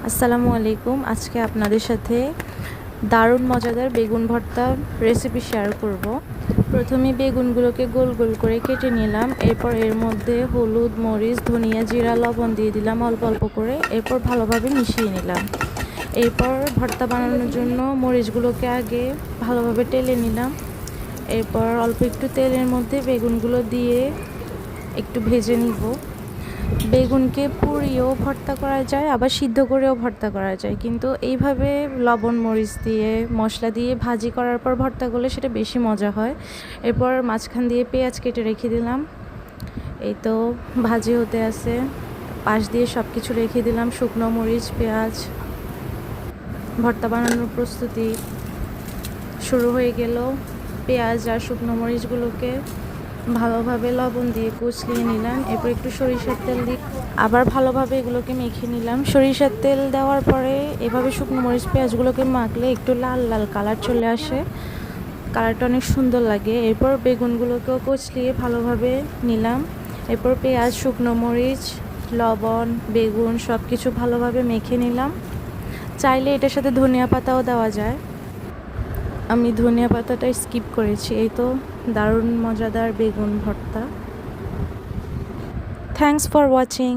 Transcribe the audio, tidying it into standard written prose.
আসসালামু আলাইকুম। আজকে আপনাদের সাথে দারুণ মজাদার বেগুন ভর্তা রেসিপি শেয়ার করব। প্রথমে বেগুনগুলোকে গোল গোল করে কেটে নিলাম। এরপর এর মধ্যে হলুদ, মরিচ, ধনিয়া, জিরা, লবণ দিয়ে দিলাম অল্প অল্প করে। এরপর ভালোভাবে মিশিয়ে নিলাম। এরপর ভর্তা বানানোর জন্য মরিচগুলোকে আগে ভালোভাবে টেলে নিলাম। এরপর অল্প একটু তেলের মধ্যে বেগুনগুলো দিয়ে একটু ভেজে নিব। বেগুনকে পুড়িয়েও ভর্তা করা যায়, আবার সিদ্ধ করেও ভর্তা করা যায়, কিন্তু এইভাবে লবণ মরিচ দিয়ে মশলা দিয়ে ভাজি করার পর ভর্তা করলে সেটা বেশি মজা হয়। এরপর মাঝখান দিয়ে পেঁয়াজ কেটে রেখে দিলাম। এই তো ভাজি হতে আছে, পাশ দিয়ে সব কিছু রেখে দিলাম, শুকনো মরিচ, পেঁয়াজ। ভর্তা বানানোর প্রস্তুতি শুরু হয়ে গেল। পেঁয়াজ আর শুকনো মরিচগুলোকে ভালোভাবে লবণ দিয়ে কুচলিয়ে নিলাম। এরপর একটু সরিষার তেল দিয়ে আবার ভালোভাবে এগুলোকে মেখে নিলাম। সরিষার তেল দেওয়ার পরে এভাবে শুকনো মরিচ পেঁয়াজগুলোকে মাখলে একটু লাল লাল কালার চলে আসে, কালারটা অনেক সুন্দর লাগে। এরপর বেগুনগুলোকেও কুচলিয়ে ভালোভাবে নিলাম। এরপর পেঁয়াজ, শুকনো মরিচ, লবণ, বেগুন সব কিছু ভালোভাবে মেখে নিলাম। চাইলে এটার সাথে ধনিয়া পাতাও দেওয়া যায়, আমি ধনিয়া পাতাটা স্কিপ করেছি। এই তো দারুণ মজাদার বেগুন ভর্তা। Thanks for watching.